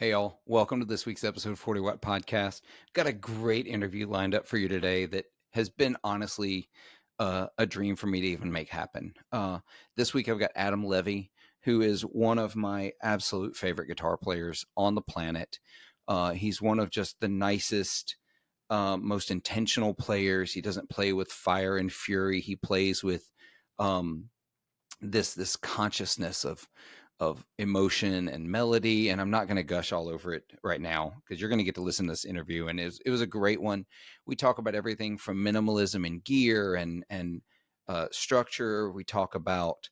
Hey, all. Welcome to this week's episode of 40 Watt Podcast. Got a great interview lined up for you today that has been honestly a dream for me to even make happen. This week, I've got Adam Levy, who is one of my absolute favorite guitar players on the planet. He's one of just the nicest, most intentional players. He doesn't play with fire and fury. He plays with this consciousness of emotion and melody. And I'm not going to gush all over it right now because you're going to get to listen to this interview. And it was a great one. We talk about everything from minimalism and gear and structure. We talk about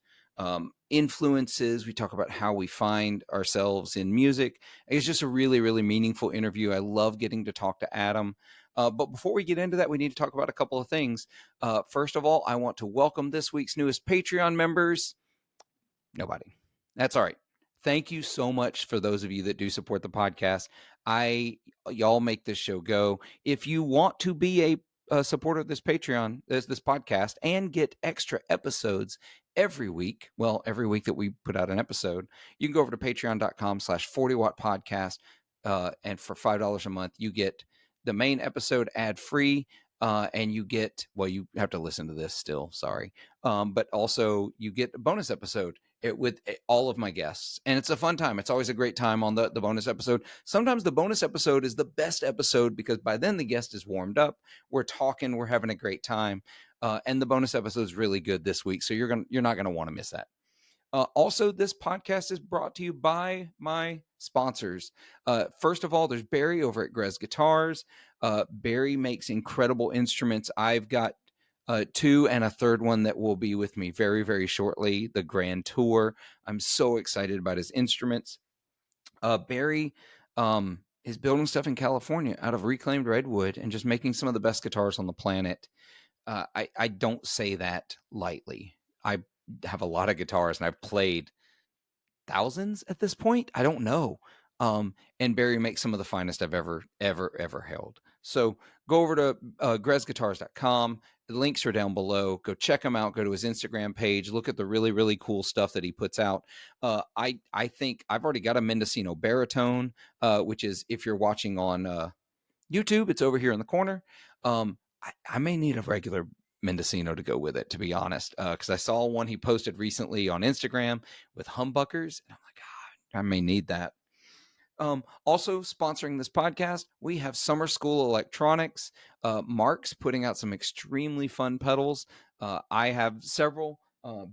influences. We talk about how we find ourselves in music. It's just a really, really meaningful interview. I love getting to talk to Adam. But before we get into that, we need to talk about a couple of things. First of all, I want to welcome this week's newest Patreon members. Nobody. That's all right. Thank you so much for those of you that do support the podcast. Y'all make this show go. If you want to be a supporter of this Patreon, this podcast, and get extra episodes every week, every week that we put out an episode, you can go over to patreon.com/40watt podcast. And for $5 a month, you get the main episode ad-free. And you get, you have to listen to this still, sorry. But also you get a bonus episode with all of my guests. And it's a fun time. It's always a great time on the bonus episode. Sometimes the bonus episode is the best episode because by then the guest is warmed up. We're talking, we're having a great time. And the bonus episode is really good this week. So you're not going to want to miss that. Also, this podcast is brought to you by my sponsors. First of all, there's Barry over at Grez Guitars. Barry makes incredible instruments. I've got two and a third one that will be with me very, very shortly, the Grand Tour. I'm so excited about his instruments. Barry is building stuff in California out of reclaimed redwood and just making some of the best guitars on the planet. I don't say that lightly. I have a lot of guitars and I've played thousands at this point. I don't know. And Barry makes some of the finest I've ever held. So go over to grezguitars.com. The links are down below. Go check him out. Go to his Instagram page. Look at the really, really cool stuff that he puts out. I think I've already got a Mendocino baritone, which is, if you're watching on YouTube, it's over here in the corner. I may need a regular Mendocino to go with it, to be honest, because I saw one he posted recently on Instagram with humbuckers, and I'm like, God, I may need that. Also sponsoring this podcast, we have Summer School Electronics. Mark's putting out some extremely fun pedals. I have several.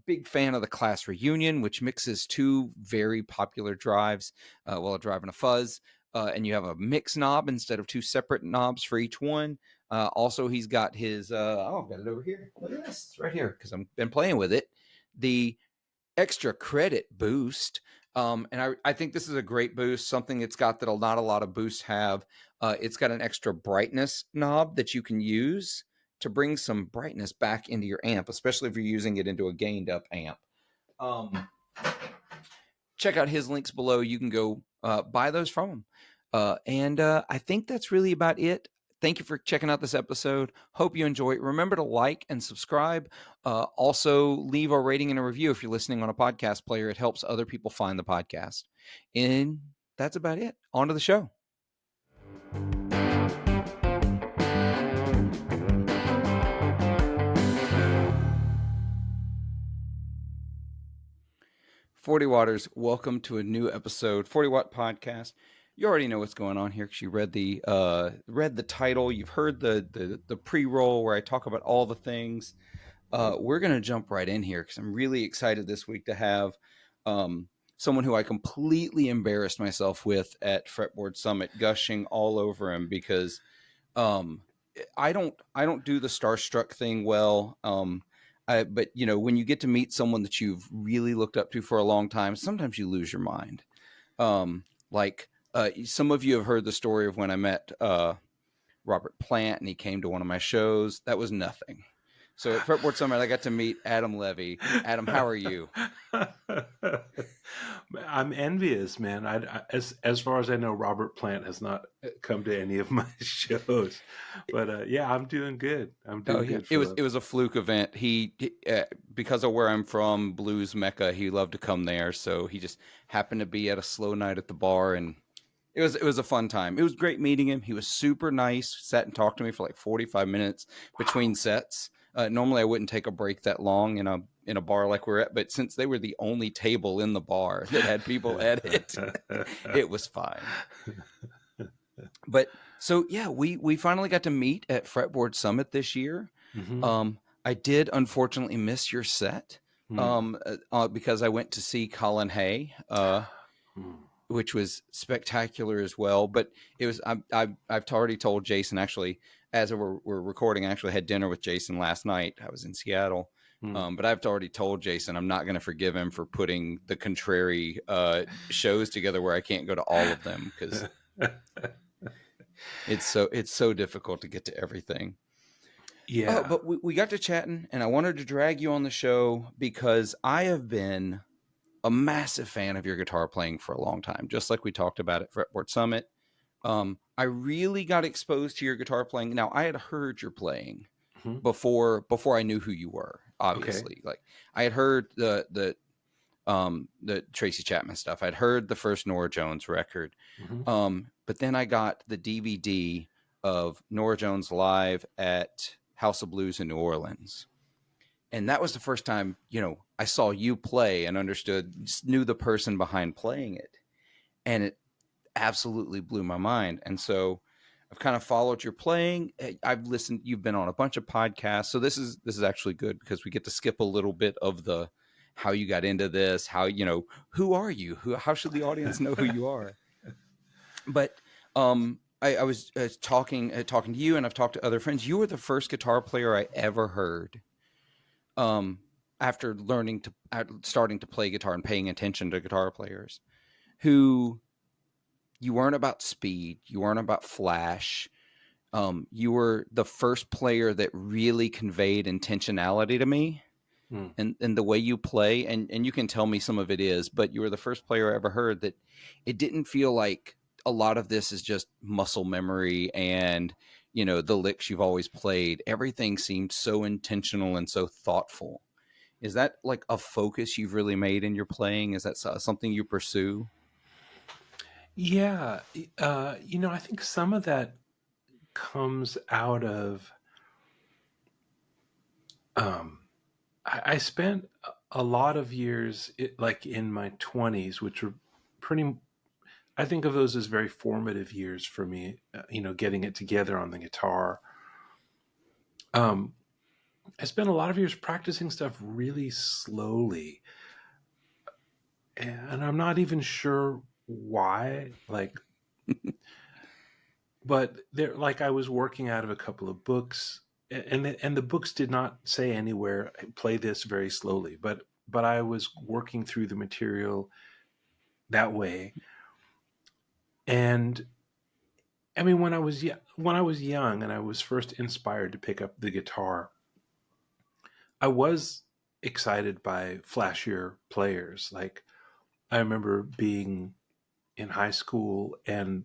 Big fan of the Class Reunion, which mixes two very popular drives while driving a fuzz. And you have a mix knob instead of two separate knobs for each one. Also, he's got his, I've got it over here. Look at this. It's right here because I've been playing with it. The extra credit boost. And I think this is a great boost, something it's got that not a lot of boosts have. It's got an extra brightness knob that you can use to bring some brightness back into your amp, especially if you're using it into a gained up amp. Check out his links below. You can go buy those from him. And I think that's really about it. Thank you for checking out this episode. Hope you enjoy it. Remember to like and subscribe. Also, leave a rating and a review if you're listening on a podcast player. It helps other people find the podcast. And that's about it. On to the show. Forty Watters, welcome to a new episode, 40 Watt Podcast. You already know what's going on here because you read the title. You've heard the pre-roll where I talk about all the things. We're going to jump right in here because I'm really excited this week to have someone who I completely embarrassed myself with at Fretboard Summit, gushing all over him because I don't do the starstruck thing well. But when you get to meet someone that you've really looked up to for a long time, sometimes you lose your mind. Some of you have heard the story of when I met Robert Plant and he came to one of my shows. That was nothing. So at Fretboard Summit, I got to meet Adam Levy. Adam, how are you? I'm envious, man. As far as I know, Robert Plant has not come to any of my shows, but yeah, I'm doing good. Good. It was a fluke event. He because of where I'm from, Blues Mecca, he loved to come there. So he just happened to be at a slow night at the bar, and it was a fun time. It was great meeting him. He was super nice. Sat and talked to me for like 45 minutes between Wow. sets. Normally I wouldn't take a break that long in a bar like we're at, but since they were the only table in the bar that had people at it, it was fine. But so yeah, we finally got to meet at Fretboard Summit this year. Mm-hmm. I did unfortunately miss your set Mm. because I went to see Colin Hay. Mm. Which was spectacular as well. But it was I've already told Jason, actually, as we're recording. I actually had dinner with Jason last night. I was in Seattle. Mm. But I've already told Jason I'm not going to forgive him for putting the contrary shows together where I can't go to all of them because it's so difficult to get to everything. Yeah. But we got to chatting, and I wanted to drag you on the show because I have been a massive fan of your guitar playing for a long time, just like we talked about at Fretboard Summit. I really got exposed to your guitar playing. Now, I had heard your playing Mm-hmm. before I knew who you were. Okay. Obviously, like I had heard the Tracy Chapman stuff. I'd heard the first Norah Jones record, Mm-hmm. but then I got the DVD of Norah Jones live at House of Blues in New Orleans. And that was the first time, I saw you play and understood, just knew the person behind playing it. And it absolutely blew my mind. And so I've kind of followed your playing. I've listened, you've been on a bunch of podcasts. So this is actually good because we get to skip a little bit of the how you got into this, how, who are you? How should the audience know who you are? But I was talking to you, and I've talked to other friends. You were the first guitar player I ever heard um, after starting to play guitar and paying attention to guitar players who you weren't about speed, you weren't about flash. You were the first player that really conveyed intentionality to me Mm. and the way you play. And you can tell me some of it is, but you were the first player I ever heard that it didn't feel like a lot of this is just muscle memory and, the licks you've always played. Everything seemed so intentional and so thoughtful. Is that like a focus you've really made in your playing? Is that something you pursue? Yeah. I think some of that comes out of um, I spent a lot of years like in my 20s, which were pretty, I think of those as very formative years for me, getting it together on the guitar. Um, I spent a lot of years practicing stuff really slowly, and I'm not even sure why. Like, but there, like, I was working out of a couple of books, and the books did not say anywhere play this very slowly, but I was working through the material that way. And I mean, when I was young and I was first inspired to pick up the guitar, I was excited by flashier players. Like, I remember being in high school and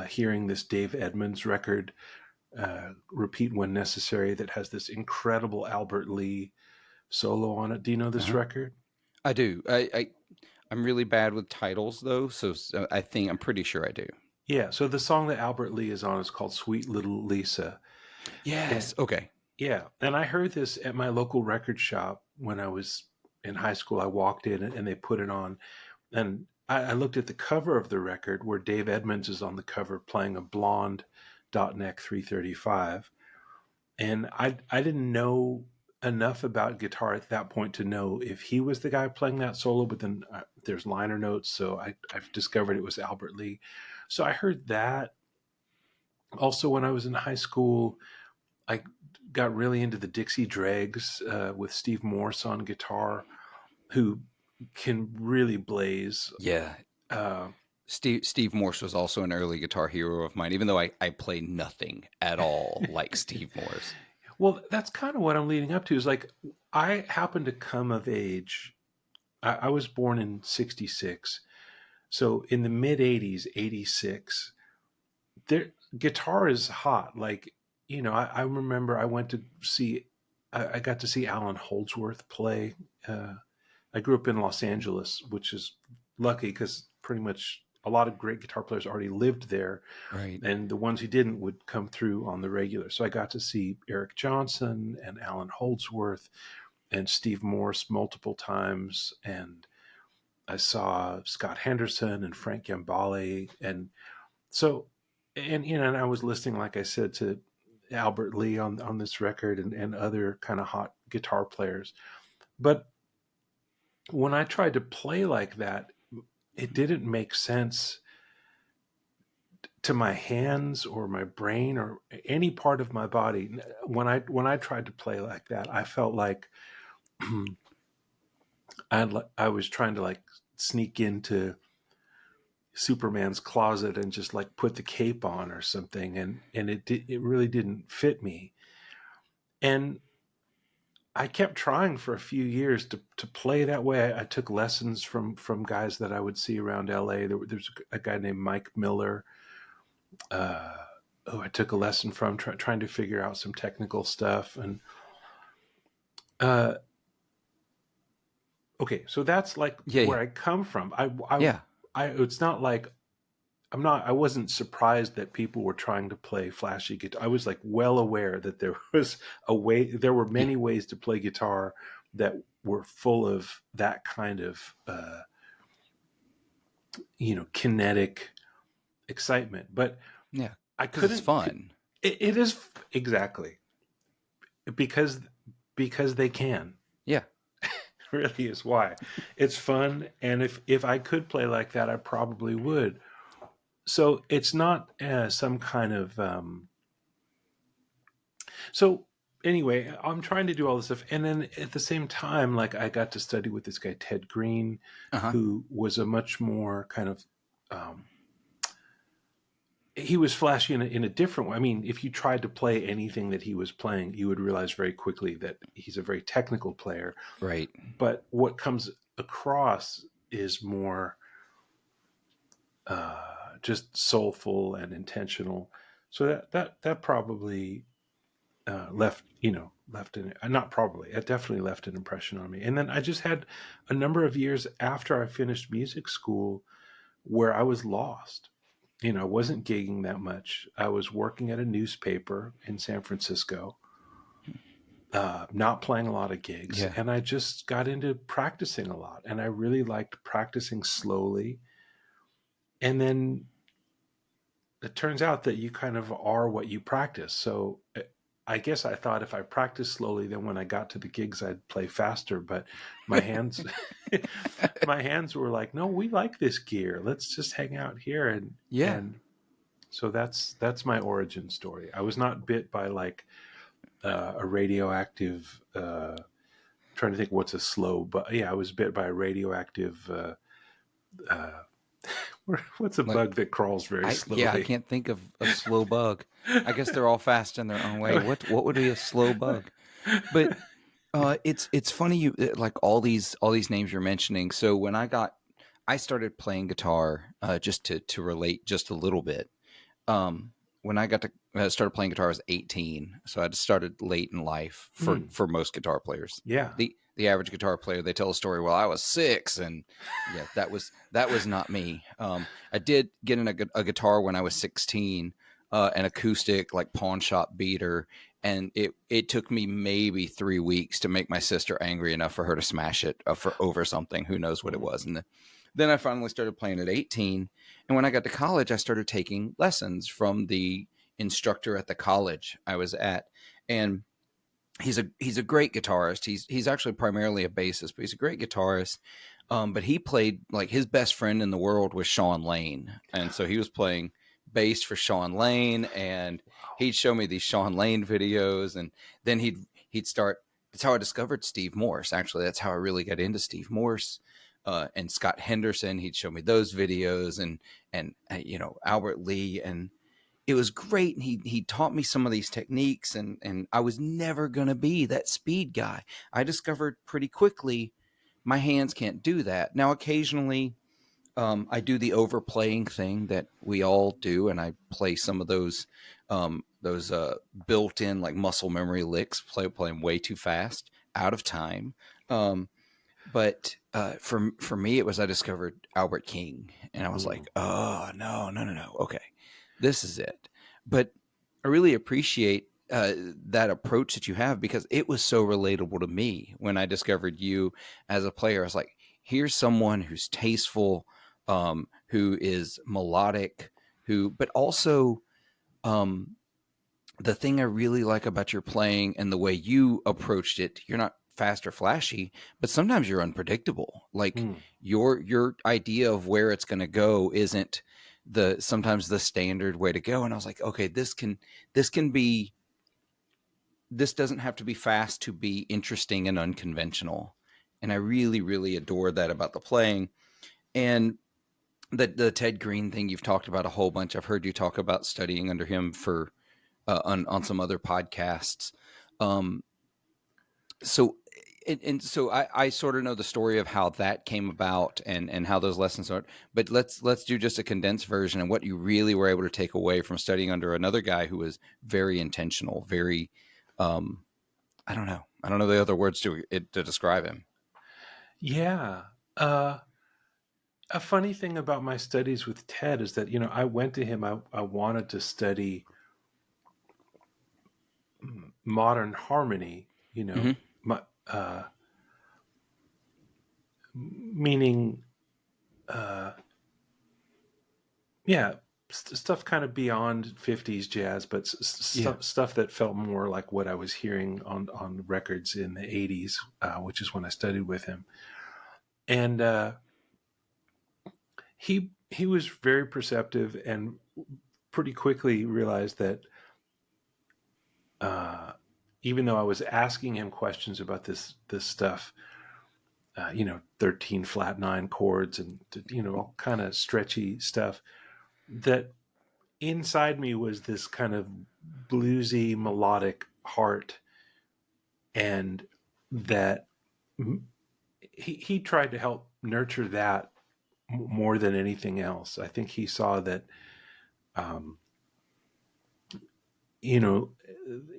hearing this Dave Edmunds record, Repeat When Necessary, that has this incredible Albert Lee solo on it. Do you know this Uh-huh. record? I do. I'm really bad with titles though, so I'm pretty sure I do. Yeah. So the song that Albert Lee is on is called Sweet Little Lisa. And Yes. Okay. yeah. And I heard this at my local record shop when I was in high school. I walked in and they put it on. And I looked at the cover of the record where Dave Edmunds is on the cover playing a blonde dot neck 335. And I didn't know enough about guitar at that point to know if he was the guy playing that solo, but then there's liner notes. So I've discovered it was Albert Lee. So I heard that. Also, when I was in high school, I got really into the Dixie Dregs with Steve Morse on guitar, who can really blaze. Yeah. Uh, Steve Morse was also an early guitar hero of mine, even though I play nothing at all like Steve Morse. well, that's kind of what I'm leading up to. Is like I happen to come of age. I was born in '66, so in the mid '80s, '86, there guitar is hot. Like I remember I went to see. I got to see Alan Holdsworth play. I grew up in Los Angeles, which is lucky because pretty much a lot of great guitar players already lived there, Right. and the ones who didn't would come through on the regular. So I got to see Eric Johnson and Alan Holdsworth and Steve Morse multiple times, and I saw Scott Henderson and Frank Gambale, and so, and and I was listening, like I said, to Albert Lee on this record, and other kind of hot guitar players. But when I tried to play like that, it didn't make sense to my hands or my brain or any part of my body. When I tried to play like that, I felt like I was trying to like sneak into Superman's closet and just like put the cape on or something, and it really didn't fit me. And I kept trying for a few years to play that way. I took lessons from guys that I would see around LA. There's a guy named Mike Miller, uh, who I took a lesson from, trying to figure out some technical stuff. And uh, okay, so that's like Yeah. where Yeah. I come from. Yeah. It's not like I wasn't surprised that people were trying to play flashy guitar. I was like well aware that there was there were Yeah. many ways to play guitar that were full of that kind of, kinetic excitement. But Yeah. I Because it's couldn't, fun. it is exactly because, they can. Yeah. Really is why. It's fun. And if I could play like that, I probably would. So it's not some kind of so anyway, I'm trying to do all this stuff, and then at the same time, like I got to study with this guy Ted Greene, Uh huh. who was a much more kind of um, he was flashy in a different way. I mean, if you tried to play anything that he was playing, you would realize very quickly that he's a very technical player. Right. But what comes across is more just soulful and intentional. So that probably left an not probably it definitely left an impression on me. And then I just had a number of years after I finished music school where I was lost. I wasn't gigging that much. I was working at a newspaper in San Francisco, not playing a lot of gigs, Yeah. and I just got into practicing a lot, and I really liked practicing slowly. And then it turns out that you kind of are what you practice. So I guess I thought if I practiced slowly, then when I got to the gigs, I'd play faster. But my hands, my hands were like, "No, we like this gear. Let's just hang out here." And Yeah. and so that's my origin story. I was not bit by like a radioactive. Trying to think what's a slow, but yeah, I was bit by a radioactive. Uh, what's a Like bug that crawls very I slowly? can't think of a slow bug. I guess they're all fast in their own way. What would be a slow bug? But it's funny you like all these names you're mentioning. So when I started playing guitar just to relate just a little bit. When I got to started playing guitar, I was 18, so I started late in life Hmm. for most guitar players. Yeah. The average guitar player, they tell a story. Well, I was 6, and yeah, that was not me. I did get a guitar when I was 16, an acoustic like pawn shop beater, and it took me maybe 3 weeks to make my sister angry enough for her to smash it for over something. Who knows what it was, and then I finally started playing at 18. And when I got to college, I started taking lessons from the instructor at the college I was at. And he's a great guitarist. He's actually primarily a bassist, but he's a great guitarist. But he played like his best friend in the world was Sean Lane. And so he was playing bass for Sean Lane, and he'd show me these Sean Lane videos, and then he'd start. That's how I discovered Steve Morse. Actually, that's how I really got into Steve Morse. And Scott Henderson, he'd show me those videos, and Albert Lee, and it was great. And he taught me some of these techniques, and I was never gonna be that speed guy. I discovered pretty quickly my hands can't do that. Now, occasionally, I do the overplaying thing that we all do, and I play some of those built-in like muscle memory licks, playing way too fast, out of time. Um, But for me, it was I discovered Albert King, and I was Mm. like, oh no, no, no, no, okay, this is it. But I really appreciate that approach that you have, because it was so relatable to me when I discovered you as a player. I was like, here's someone who's tasteful, who is melodic, who, but also, um, the thing I really like about your playing and the way you approached it, you're not fast or flashy, but sometimes you're unpredictable. Like Mm. your idea of where it's going to go isn't sometimes the standard way to go. And I was like, okay, this can be, this doesn't have to be fast to be interesting and unconventional. And I really, really adore that about the playing. And the Ted Greene thing you've talked about a whole bunch. I've heard you talk about studying under him for on some other podcasts. Um, so so I sort of know the story of how that came about and how those lessons are. But let's do just a condensed version and what you really were able to take away from studying under another guy who was very intentional, very um, I don't know the other words to describe him. Yeah. Uh, a funny thing about my studies with Ted is that, I went to him, I wanted to study modern harmony, Mm-hmm. my, meaning, uh, yeah, stuff kind of beyond 50s jazz, but Yeah. stuff that felt more like what I was hearing on records in the 80s, which is when I studied with him. And he was very perceptive and pretty quickly realized that uh, even though I was asking him questions about this stuff, 13 flat nine chords and all kind of stretchy stuff, that inside me was this kind of bluesy melodic heart, and that he tried to help nurture that more than anything else. I think he saw that, um, you know,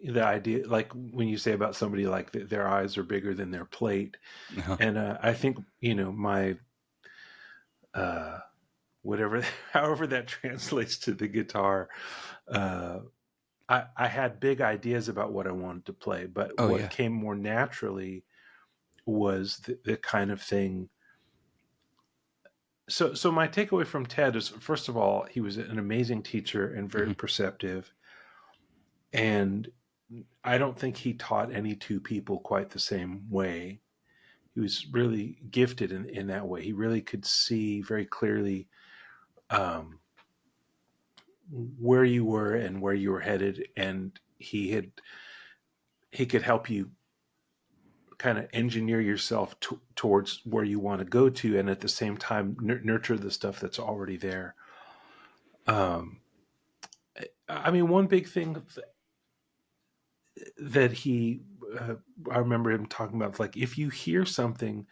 the idea, like when you say about somebody like their eyes are bigger than their plate, Uh-huh. and I think my uh, whatever, however that translates to the guitar. Uh, I had big ideas about what I wanted to play, but Oh what yeah. came more naturally was the kind of thing. So my takeaway from Ted is, first of all, he was an amazing teacher and very Mm-hmm. perceptive. And I don't think he taught any two people quite the same way. He was really gifted in that way. He really could see very clearly, um, where you were and where you were headed, and he could help you kind of engineer yourself towards where you want to go to, and at the same time nurture the stuff that's already there. Um, I mean, one big thing that I remember him talking about, like, if you hear something,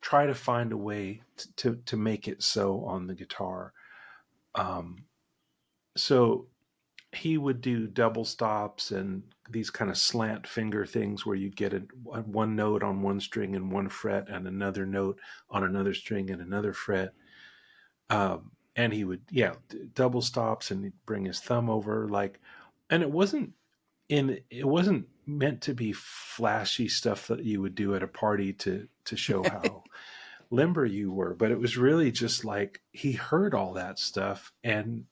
try to find a way to make it so on the guitar. Um, so he would do double stops and these kind of slant finger things where you'd get one note on one string and one fret and another note on another string and another fret. And he would, yeah, double stops, and he'd bring his thumb over, like, and it wasn't meant to be flashy stuff that you would do at a party to show how limber you were, but it was really just like he heard all that stuff, and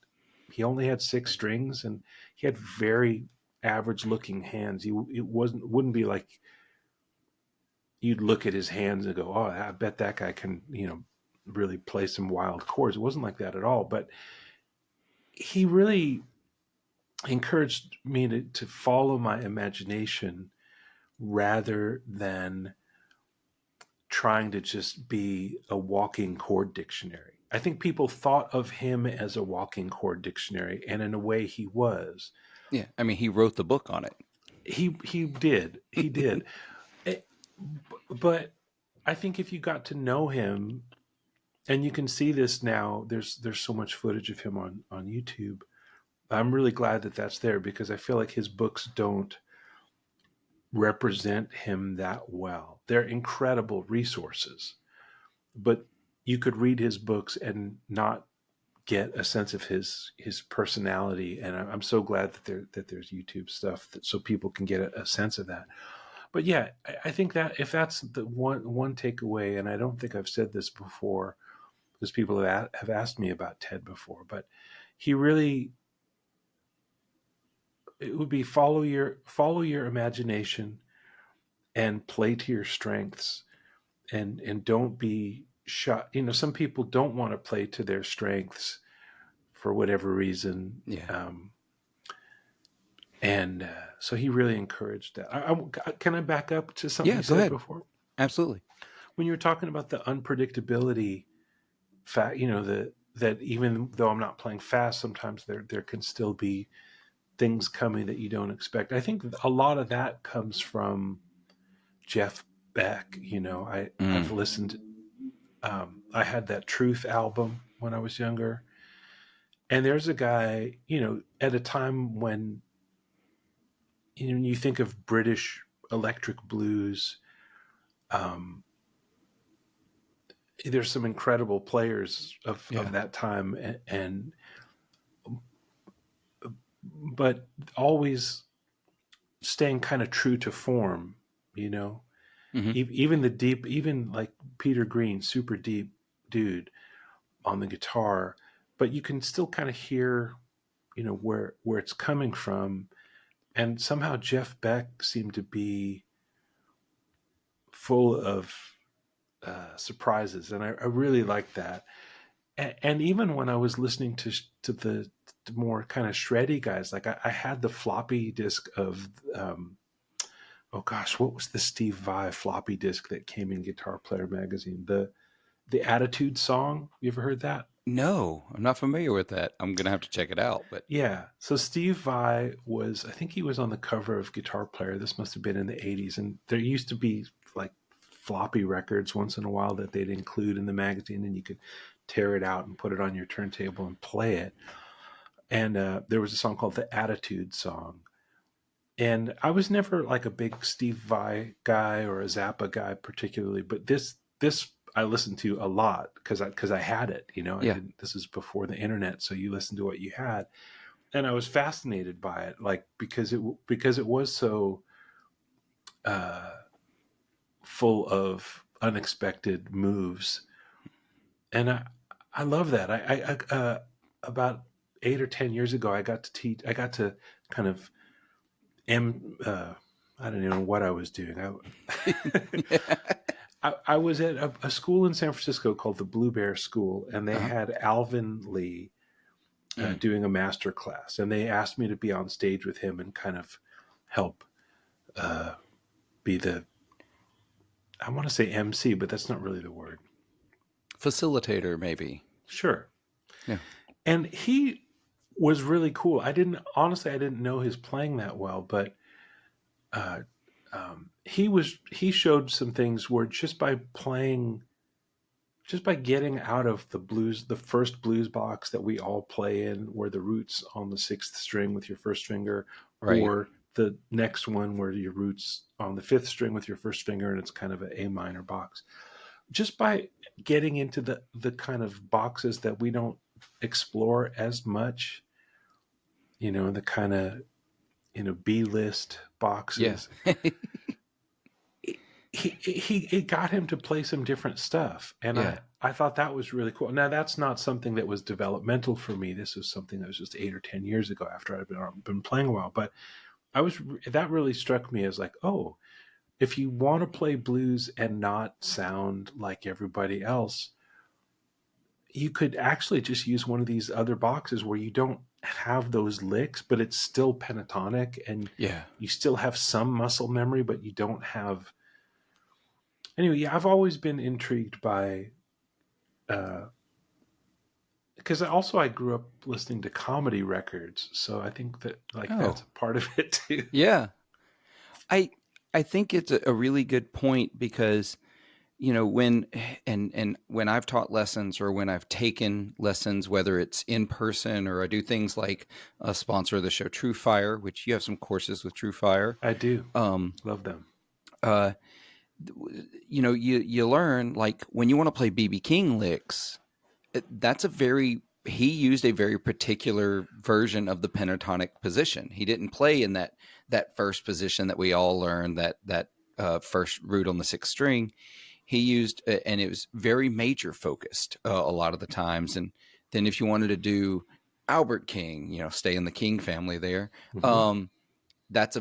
he only had six strings, and he had very average looking hands. It wouldn't be like you'd look at his hands and go, "Oh, I bet that guy can, really play some wild chords." It wasn't like that at all. But he really encouraged me to follow my imagination rather than trying to just be a walking chord dictionary. I think people thought of him as a walking chord dictionary, and in a way he was. Yeah. I mean, he wrote the book on it. He did. Eh, but I think if you got to know him, and you can see this now, there's so much footage of him on YouTube. I'm really glad that that's there, because I feel like his books don't represent him that well. They're incredible resources, but you could read his books and not get a sense of his personality. And I'm so glad that there's YouTube stuff so people can get a sense of that. But yeah, I think that if that's the one takeaway, and I don't think I've said this before because people have asked me about Ted before, but he really, it would be follow your imagination and play to your strengths, and don't be shot. Some people don't want to play to their strengths for whatever reason. Yeah. And so he really encouraged that. Can I back up to something Yeah, you go said ahead. before? Absolutely. When you were talking about the unpredictability fact, that even though I'm not playing fast, sometimes there can still be things coming that you don't expect. I think a lot of that comes from Jeff Beck. I've listened. I had that Truth album when I was younger, and there's a guy, at a time when you think of British electric blues. Um, there's some incredible players of that time, and but always staying kind of true to form, even like Peter Green, super deep dude on the guitar, but you can still kind of hear, where it's coming from. And somehow Jeff Beck seemed to be full of surprises, and I really liked that. And even when I was listening to the more kind of shreddy guys, like I had the floppy disk of, oh gosh, what was the Steve Vai floppy disk that came in Guitar Player magazine? The Attitude song. You ever heard that? No, I'm not familiar with that. I'm gonna have to check it out. But Yeah. So Steve Vai I think he was on the cover of Guitar Player. This must have been in the 80s. And there used to be like floppy records once in a while that they'd include in the magazine, and you could tear it out and put it on your turntable and play it. And there was a song called the Attitude song. And I was never like a big Steve Vai guy or a Zappa guy particularly, but this I listened to a lot because I had it. This is before the internet, so you listened to what you had, and I was fascinated by it, like because it was so full of unexpected moves, and I love that. I about 8 or 10 years ago, I got to kind of I don't even know what I was doing. I was at a school in San Francisco called the Blue Bear School, and they had Alvin Lee doing a master class, and they asked me to be on stage with him and kind of help be the, I want to say MC, but that's not really the word. Facilitator, maybe. Sure. Yeah. And he was really cool. I didn't know his playing that well, but he showed some things where just by getting out of the first blues box that we all play in, where the root's on the sixth string with your first finger, Right. or the next one where your root's on the fifth string with your first finger, and it's kind of an A minor box. Just by getting into the kind of boxes that we don't explore as much, the kind of, B list boxes. Yeah. It got him to play some different stuff, and Yeah. I thought that was really cool. Now, that's not something that was developmental for me. This was something that was just 8 or 10 years ago after I'd been playing a while. But that really struck me as like, oh, if you want to play blues and not sound like everybody else, you could actually just use one of these other boxes where you don't have those licks, but it's still pentatonic, and you still have some muscle memory, but you don't have. Anyway, yeah, I've always been intrigued by, because I grew up listening to comedy records, so I think that that's a part of it too. Yeah, I think it's a really good point, because when and when I've taught lessons or when I've taken lessons, whether it's in person or I do things like a sponsor of the show True Fire, which you have some courses with True Fire. I do. Um, Love them. uh, you learn, like, when you want to play BB King licks, he used a very particular version of the pentatonic position. He didn't play in that first position that we all learned, that first root on the sixth string. He used, and it was very major focused a lot of the times. And then if you wanted to do Albert King, stay in the King family there. Mm-hmm. That's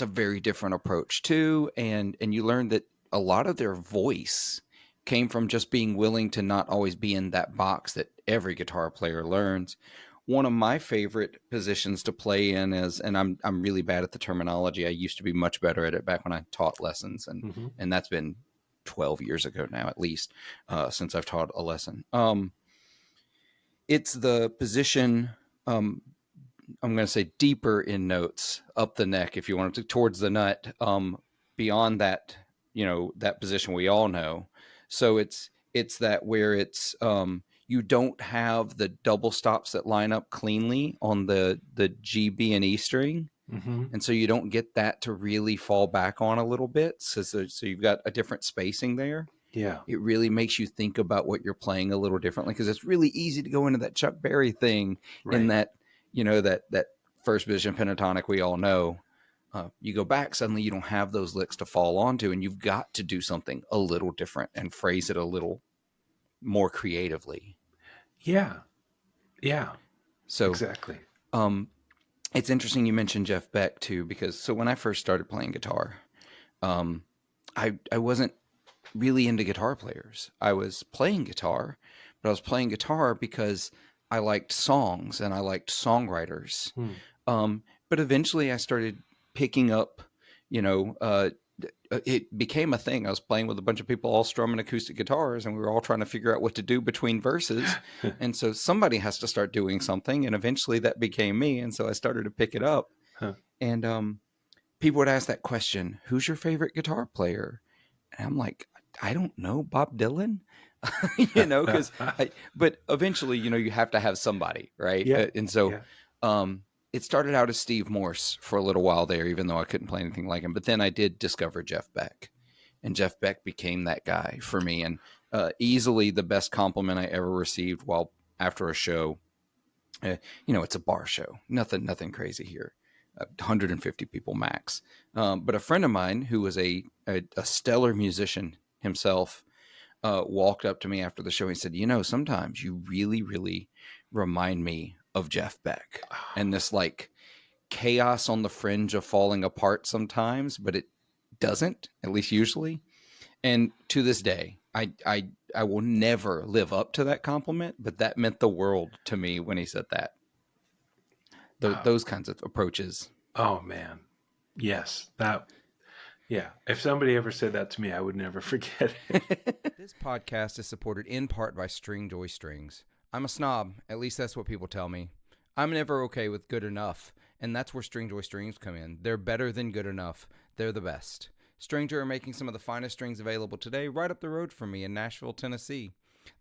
a very different approach too. And you learn that a lot of their voice came from just being willing to not always be in that box that every guitar player learns. One of my favorite positions to play in is, and I'm really bad at the terminology. I used to be much better at it back when I taught lessons, and Mm-hmm. and that's been 12 years ago now, at least, since I've taught a lesson. It's the position, I'm going to say deeper in notes, up the neck, if you want to, towards the nut, beyond that, that position we all know. So it's that where it's, you don't have the double stops that line up cleanly on the G, B, and E string. Mm-hmm. And so you don't get that to really fall back on a little bit. So you've got a different spacing there. Yeah. It really makes you think about what you're playing a little differently, because it's really easy to go into that Chuck Berry thing in Right. that, that first position pentatonic we all know. You go back, suddenly you don't have those licks to fall onto, and you've got to do something a little different and phrase it a little more creatively. Yeah. Yeah. So Exactly. it's interesting you mentioned Jeff Beck too, because so when I first started playing guitar, I wasn't really into guitar players. I was playing guitar, but I was playing guitar because I liked songs and I liked songwriters. Hmm. But eventually I started picking up, it became a thing. I was playing with a bunch of people all strumming acoustic guitars, and we were all trying to figure out what to do between verses. And so somebody has to start doing something. And eventually that became me. And so I started to pick it up. Huh. And people would ask that question, who's your favorite guitar player? And I'm like, I don't know, Bob Dylan. Because but eventually, you have to have somebody, right? Yeah. And so Yeah. it started out as Steve Morse for a little while there, even though I couldn't play anything like him. But then I did discover Jeff Beck, and Jeff Beck became that guy for me. And easily the best compliment I ever received while after a show. It's a bar show, nothing crazy here. 150 people max. But a friend of mine who was a stellar musician himself walked up to me after the show and said, sometimes you really, really remind me of Jeff Beck, and this like chaos on the fringe of falling apart sometimes, but it doesn't, at least usually. And to this day, I will never live up to that compliment, but that meant the world to me when he said that. Those kinds of approaches. Oh man. Yes. Yeah. If somebody ever said that to me, I would never forget it. This podcast is supported in part by Stringjoy Strings. I'm a snob, at least that's what people tell me. I'm never okay with good enough, and that's where Stringjoy Strings come in. They're better than good enough. They're the best. Stringjoy are making some of the finest strings available today right up the road from me in Nashville, Tennessee.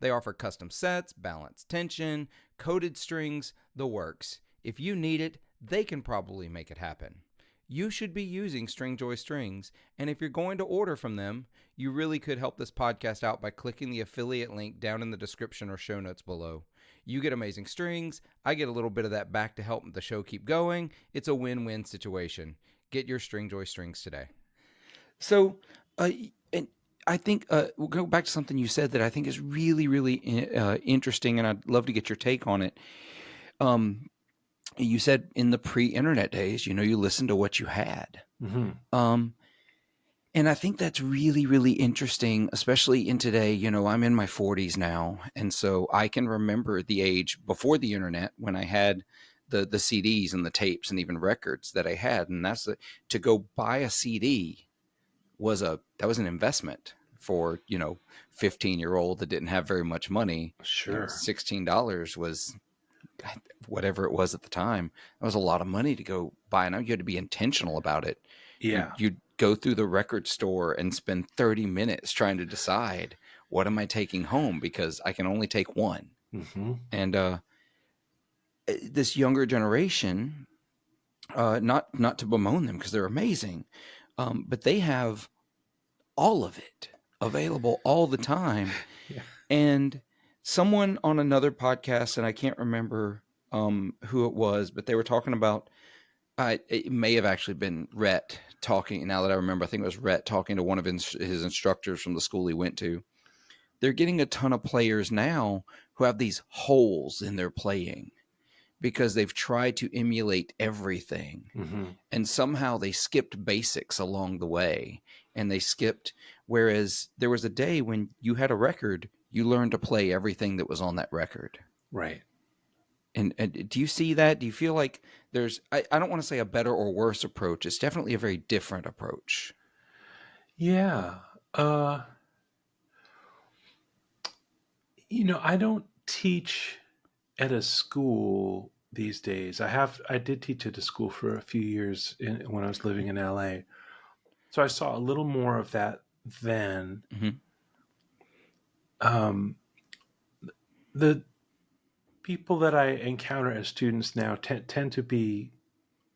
They offer custom sets, balanced tension, coated strings, the works. If you need it, they can probably make it happen. You should be using Stringjoy Strings, and if you're going to order from them, you really could help this podcast out by clicking the affiliate link down in the description or show notes below. You get amazing strings, I get a little bit of that back to help the show keep going. It's a win-win situation. Get your Stringjoy Strings today. So, and I think we'll go back to something you said that I think is really, really interesting, and I'd love to get your take on it. You said in the pre-internet days, you listened to what you had. Mm-hmm. And I think that's really, really interesting, especially in today. I'm in my 40s now. And so I can remember the age before the internet when I had the CDs and the tapes and even records that I had. And to go buy a CD that was an investment for, 15-year-old that didn't have very much money. Sure. $16 was whatever it was at the time. That was a lot of money to go buy. And you had to be intentional about it. Yeah. You'd go through the record store and spend 30 minutes trying to decide, what am I taking home? Because I can only take one. Mm-hmm. And this younger generation, not to bemoan them because they're amazing, but they have all of it available all the time. Yeah. And someone on another podcast, and I can't remember who it was, but they were talking about, it may have actually been Rhett talking. Now that I remember, I think it was Rhett talking to one of his instructors from the school he went to. They're getting a ton of players now who have these holes in their playing because they've tried to emulate everything. Mm-hmm. And somehow they skipped basics along the way. And they skipped, whereas there was a day when you had a record, you learned to play everything that was on that record. Right. And do you see that? Do you feel like there's, I don't want to say a better or worse approach. It's definitely a very different approach. Yeah. I don't teach at a school these days. I did teach at a school for a few years when I was living in LA. So I saw a little more of that then. Mm-hmm. Um, the people that I encounter as students now tend to be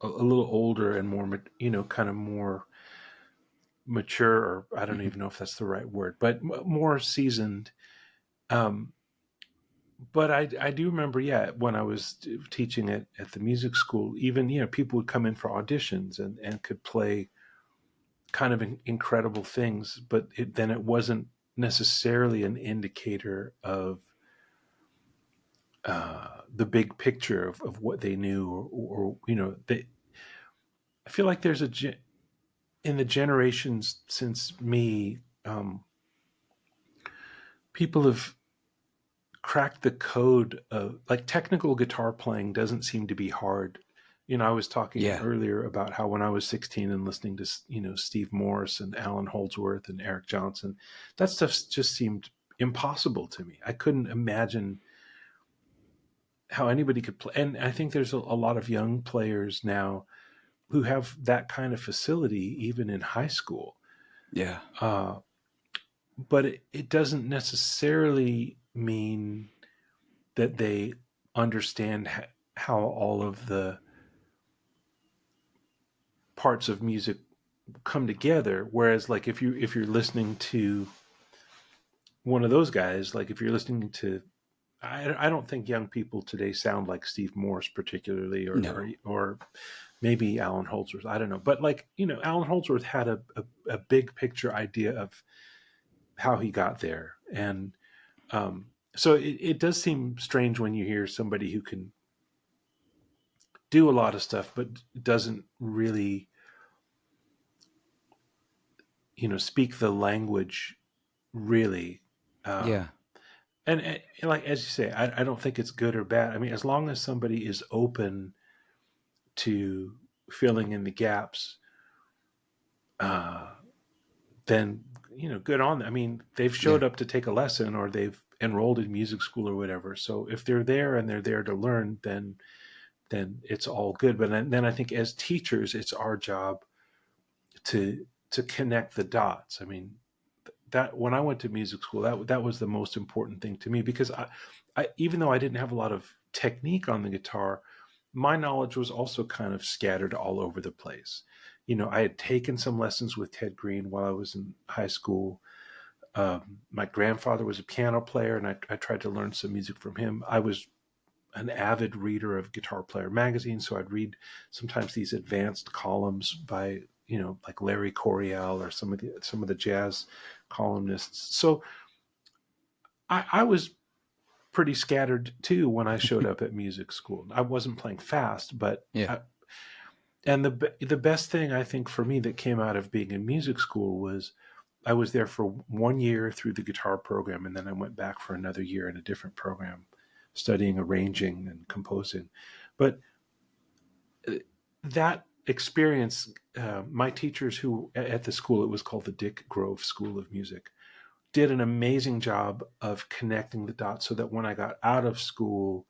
a little older and more, kind of more mature, or I don't Mm-hmm. even know if that's the right word, but more seasoned. Um, but I do remember, yeah, when I was teaching at the music school, even, people would come in for auditions and could play kind of incredible things, but then it wasn't necessarily an indicator of the big picture of what they knew, or I feel like there's in the generations since me, people have cracked the code of, like, technical guitar playing doesn't seem to be hard. I was talking Yeah. earlier about how when I was 16 and listening to, Steve Morse and Alan Holdsworth and Eric Johnson, that stuff just seemed impossible to me. I couldn't imagine how anybody could play. And I think there's a lot of young players now who have that kind of facility, even in high school. Yeah. Uh, but it doesn't necessarily mean that they understand how all of the parts of music come together. Whereas, like, if you're listening to one of those guys, like if you're listening to, I don't think young people today sound like Steve Morse particularly, or No. or maybe Alan Holdsworth. I don't know, but, like, Alan Holdsworth had a big picture idea of how he got there, and so it does seem strange when you hear somebody who can do a lot of stuff but doesn't really, speak the language really. Uh, Yeah. and like, as you say, I don't think it's good or bad. I mean, as long as somebody is open to filling in the gaps, uh, then, good on them. I mean, they've Yeah. showed up to take a lesson, or they've enrolled in music school or whatever. So if they're there and they're there to learn, then it's all good. But then I think as teachers, it's our job to connect the dots. I mean, that when I went to music school, that was the most important thing to me, because I even though I didn't have a lot of technique on the guitar, my knowledge was also kind of scattered all over the place. I had taken some lessons with Ted Greene while I was in high school. My grandfather was a piano player, and I tried to learn some music from him. I was an avid reader of Guitar Player magazine, so I'd read sometimes these advanced columns by, like Larry Coryell or some of the jazz columnists. So I was pretty scattered too when I showed up at music school. I wasn't playing fast, but Yeah. and the best thing I think for me that came out of being in music school was I was there for 1 year through the guitar program, and then I went back for another year in a different program, studying arranging and composing. But that experience, my teachers who at the school, it was called the Dick Grove School of Music, did an amazing job of connecting the dots so that when I got out of school,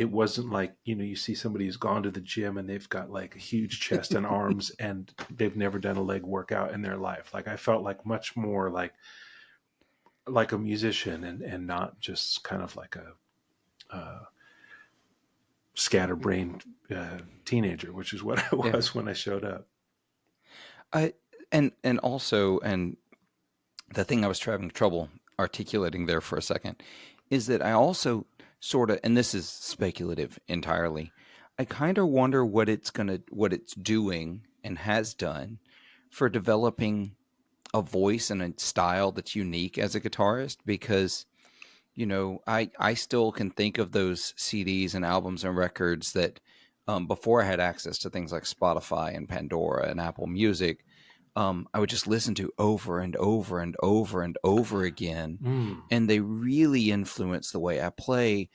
it wasn't like, you see somebody who's gone to the gym and they've got like a huge chest and arms and they've never done a leg workout in their life. Like I felt like much more like a musician and not just kind of like a scatterbrained teenager, which is what I Yeah. was when I showed up. I and also, and the thing I was having trouble articulating there for a second is that I also sort of, and this is speculative entirely, I kind of wonder what it's doing and has done for developing a voice and a style that's unique as a guitarist, because I still can think of those CDs and albums and records that, before I had access to things like Spotify and Pandora and Apple Music, I would just listen to over and over and over and over again, Mm. and they really influence the way I play.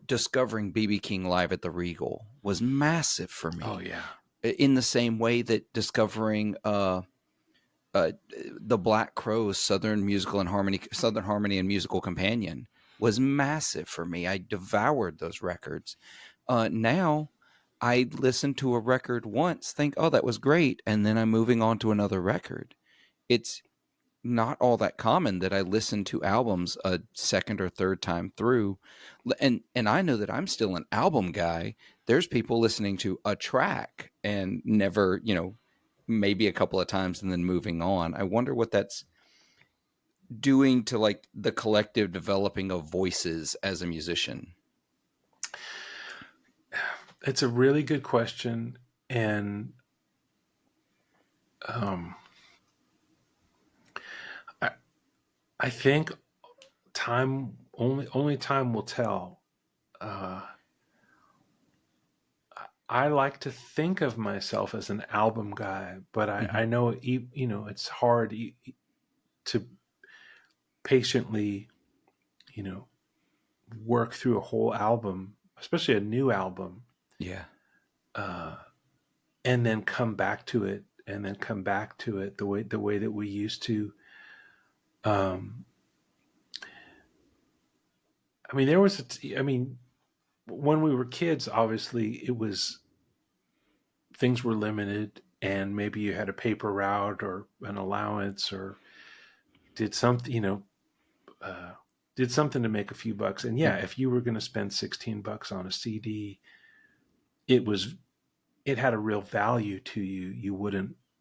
Discovering BB King live at the Regal was massive for Oh me, yeah. in the same way that discovering uh, the Black Crowes Southern Harmony and Musical Companion was massive for me. I devoured those records. Now I listen to a record once, think, oh, that was great, and then I'm moving on to another record. It's not all that common that I listen to albums a second or third time through. And I know that I'm still an album guy. There's people listening to a track and never, maybe a couple of times and then moving on. I wonder what that's doing to like the collective developing of voices as a musician. It's a really good question. And I, I think only time will tell. Uh, I like to think of myself as an album guy, but Mm-hmm. I know it's hard to patiently you know work through a whole album, especially a new album, Yeah. uh, and then come back to it, the way that we used to. Um, I mean, when we were kids, obviously things were limited, and maybe you had a paper route or an allowance or did something, uh, did something to make a few bucks. And Yeah. yeah, if you were going to spend $16 on a CD, it was it had a real value to you.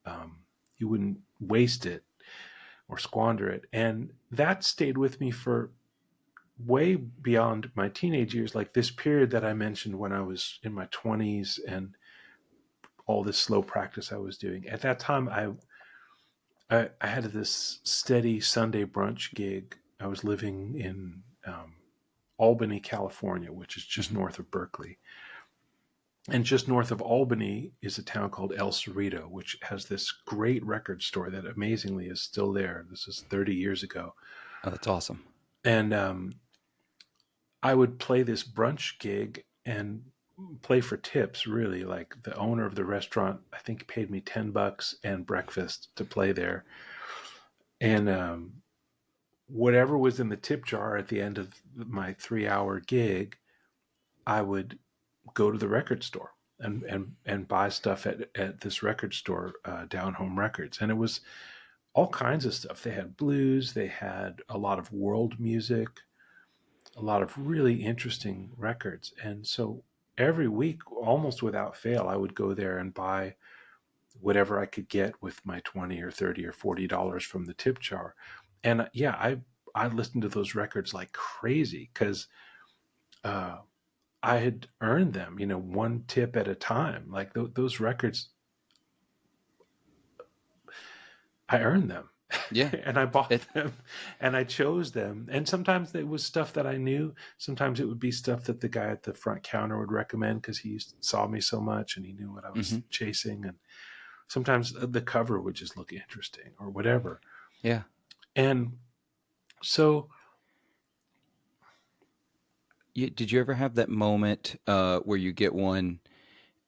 Um, you wouldn't waste it or squander it, and that stayed with me for way beyond my teenage years. Like this period that I mentioned when I was in my 20s and all this slow practice I was doing. At that time, I had this steady Sunday brunch gig. I was living in Albany, California, which is just Mm-hmm. north of Berkeley. And just north of Albany is a town called El Cerrito, which has this great record store that amazingly is still there. This is 30 years ago. Oh, that's awesome. And I would play this brunch gig and play for tips, really. Like the owner of the restaurant, I think, paid me $10 and breakfast to play there. And whatever was in the tip jar at the end of my 3 hour gig, I would go to the record store and buy stuff at this record store, Down Home Records. And it was all kinds of stuff. They had blues, they had a lot of world music, a lot of really interesting records. And so every week, almost without fail, I would go there and buy whatever I could get with my 20 or 30 or $40 from the tip jar. And yeah, I listened to those records like crazy because uh, I had earned them, one tip at a time. Like those records, I earned them. Yeah. And I bought It, them and I chose them. And sometimes it was stuff that I knew. Sometimes it would be stuff that the guy at the front counter would recommend because saw me so much and he knew what I was mm-hmm. chasing. And sometimes the cover would just look interesting or whatever. Yeah. And so, Did you ever have that moment where you get one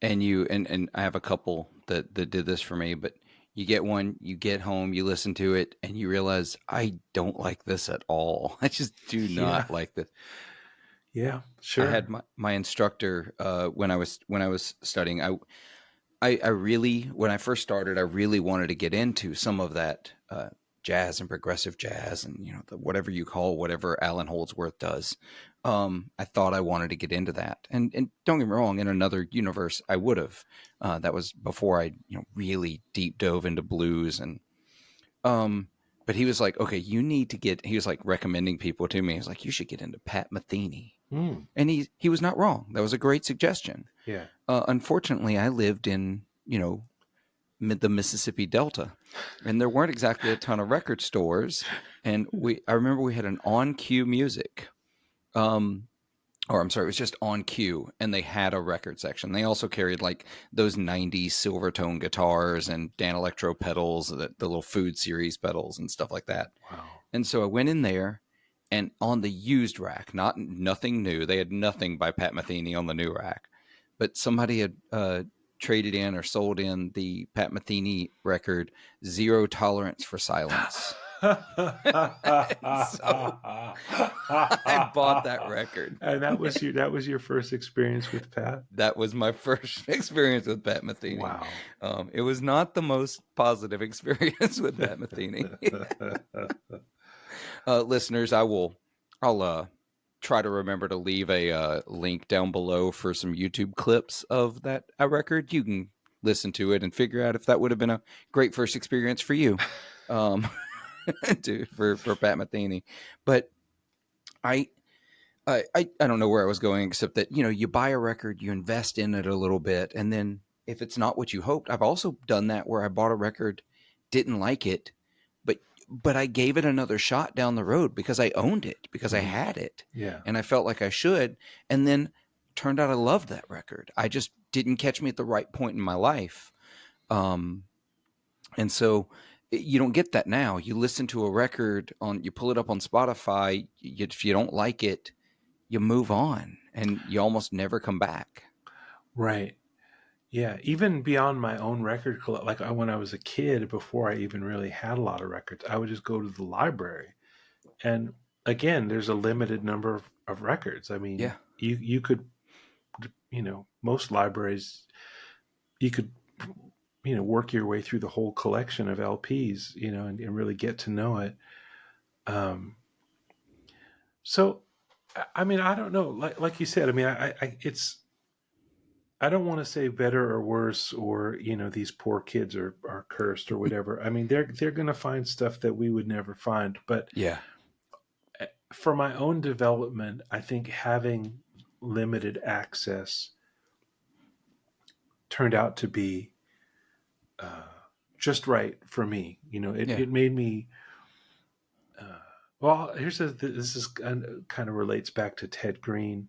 and and I have a couple that did this for me, but you get one, you get home, you listen to it, and you realize I don't like this at all. I just do yeah, not like this. Yeah, I had sure. my instructor when I was studying. I really, when I first started, I really wanted to get into some of that jazz and progressive jazz, and whatever you call whatever Alan Holdsworth does. I thought I wanted to get into that, and don't get me wrong, in another universe, I would have. That was before I really deep dove into blues, and um. But he was like, okay, you need to get. He was like recommending people to me. He was like, you should get into Pat Metheny, Mm, and he was not wrong. That was a great suggestion. yeah. Unfortunately, I lived in the Mississippi Delta, and there weren't exactly a ton of record stores. And I remember we had an On Cue Music, um, or I'm sorry, it was just On Cue, and they had a record section. They also carried like those '90s Silvertone guitars and Dan Electro pedals, the little Food Series pedals and stuff like that. Wow. And so I went in there, and on the used rack, nothing new. They had nothing by Pat Metheny on the new rack, but somebody had traded in or sold in the Pat Metheny record, "Zero Tolerance for Silence." So I bought that record. And that was your first experience with Pat? That was my first experience with Pat Metheny. Wow. It was not the most positive experience with Pat Metheny. Listeners, I'll try to remember to leave a link down below for some YouTube clips of that record. You can listen to it and figure out if that would have been a great first experience for you, um, for Pat Metheny. But I, I don't know where I was going, except that you buy a record, you invest in it a little bit, and then if it's not what you hoped, I've also done that where I bought a record, didn't like it, but I gave it another shot down the road because I owned it, because I Mhm. had it, Yeah. and I felt like I should, and then turned out I loved that record. I just didn't catch me at the right point in my life, and so you don't get that now. You listen to a record you pull it up on Spotify. If you don't like it, you move on, and you almost never come back. Right. Yeah. Even beyond my own record collect, like when I was a kid, before I even really had a lot of records, I would just go to the library. And again, there's a limited number of records. I mean, Yeah. you could, most libraries, you could, work your way through the whole collection of LPs, and really get to know it. Um, so, I mean, I don't know. Like you said, I mean, I don't want to say better or worse, or these poor kids are cursed or whatever. I mean, they're going to find stuff that we would never find. But Yeah. for my own development, I think having limited access turned out to be uh, just right for me. Yeah. It made me. Uh, well, this is kind of relates back to Ted Greene.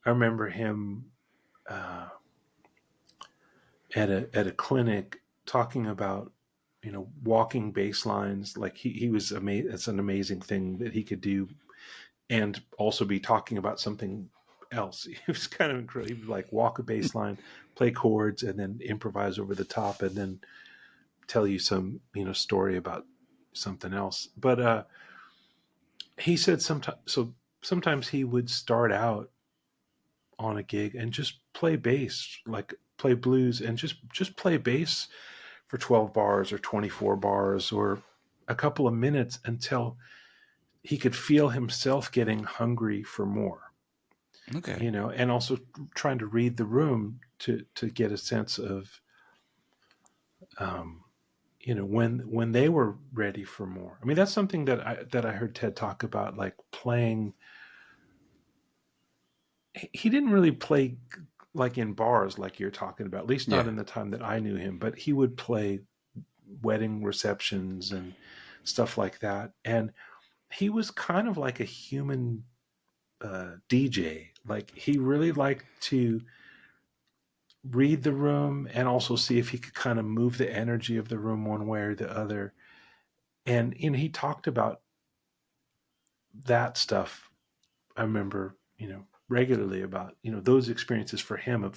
I remember him uh, at a clinic talking about walking bass lines. Like he was amazing. It's an amazing thing that he could do, and also be talking about something else. It was kind of incredible. He would like walk a bass line, play chords, and then improvise over the top, and then tell you some story about something else. But he said sometimes he would start out on a gig and just play bass, like play blues, and just play bass for 12 bars or 24 bars or a couple of minutes until he could feel himself getting hungry for more, Okay. and also trying to read the room to get a sense of, um, when they were ready for more. I mean, that's something that I heard Ted talk about, like playing. He didn't really play like in bars like you're talking about, at least not Yeah. in the time that I knew him, but he would play wedding receptions and stuff like that. And he was kind of like a human DJ. Like he really liked to read the room and also see if he could kind of move the energy of the room one way or the other. And he talked about that stuff. I remember, regularly about those experiences for him.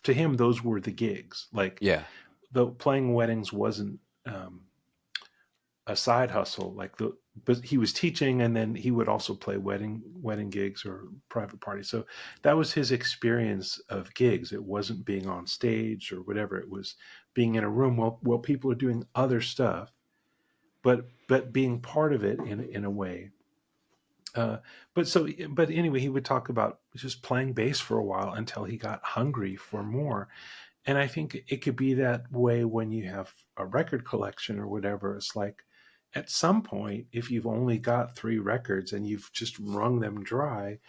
To him, those were the gigs. Like Yeah. though playing weddings wasn't a side hustle. Like but he was teaching, and then he would also play wedding gigs or private parties. So that was his experience of gigs. It wasn't being on stage or whatever. It was being in a room while people are doing other stuff, but being part of it in a way. Uh, but anyway, he would talk about just playing bass for a while until he got hungry for more. And I think it could be that way when you have a record collection or whatever. It's like at some point, if you've only got 3 records and you've just wrung them dry,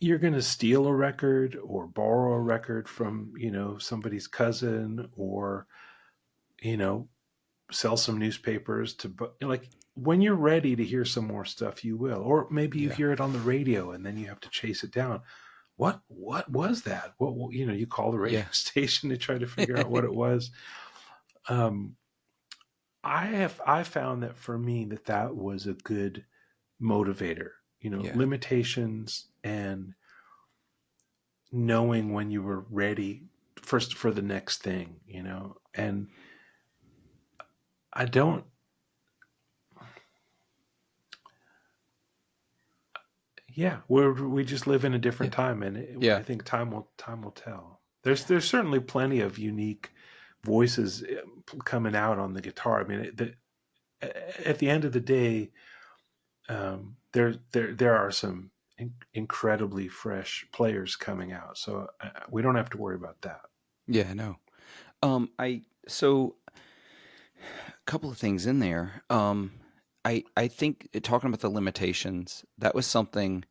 you're going to steal a record or borrow a record from, somebody's cousin, or, you know, sell some newspapers to, like, when you're ready to hear some more stuff, you will. Or maybe you Yeah. hear it on the radio and then you have to chase it down. What was that? You call the radio Yeah. station to try to figure out what it was. Um, I found that for me that was a good motivator. Yeah. Limitations and knowing when you were ready first for the next thing. And I don't. Yeah, we just live in a Yeah. different time, and I Yeah. think time will tell. There's certainly plenty of unique voices coming out on the guitar. I mean, at the end of the day, there are some incredibly fresh players coming out, so we don't have to worry about that. Yeah. No. I so a couple of things in there. I think talking about the limitations, that was something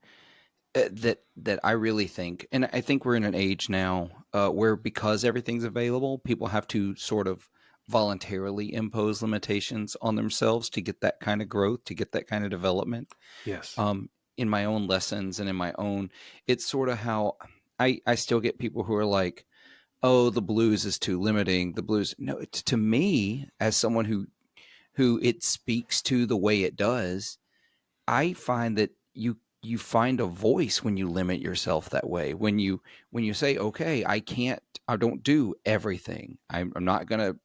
that I really think, and I think we're in an age now where, because everything's available, people have to sort of voluntarily impose limitations on themselves to get that kind of growth, to get that kind of development. Yes, Um, in my own lessons and in my own, it's sort of how I still get people who are like, "Oh, the blues is too limiting." The blues, no, to me, as someone who it speaks to the way it does, I find that you find a voice when you limit yourself that way. When you say, okay, I don't do everything. I'm not gonna,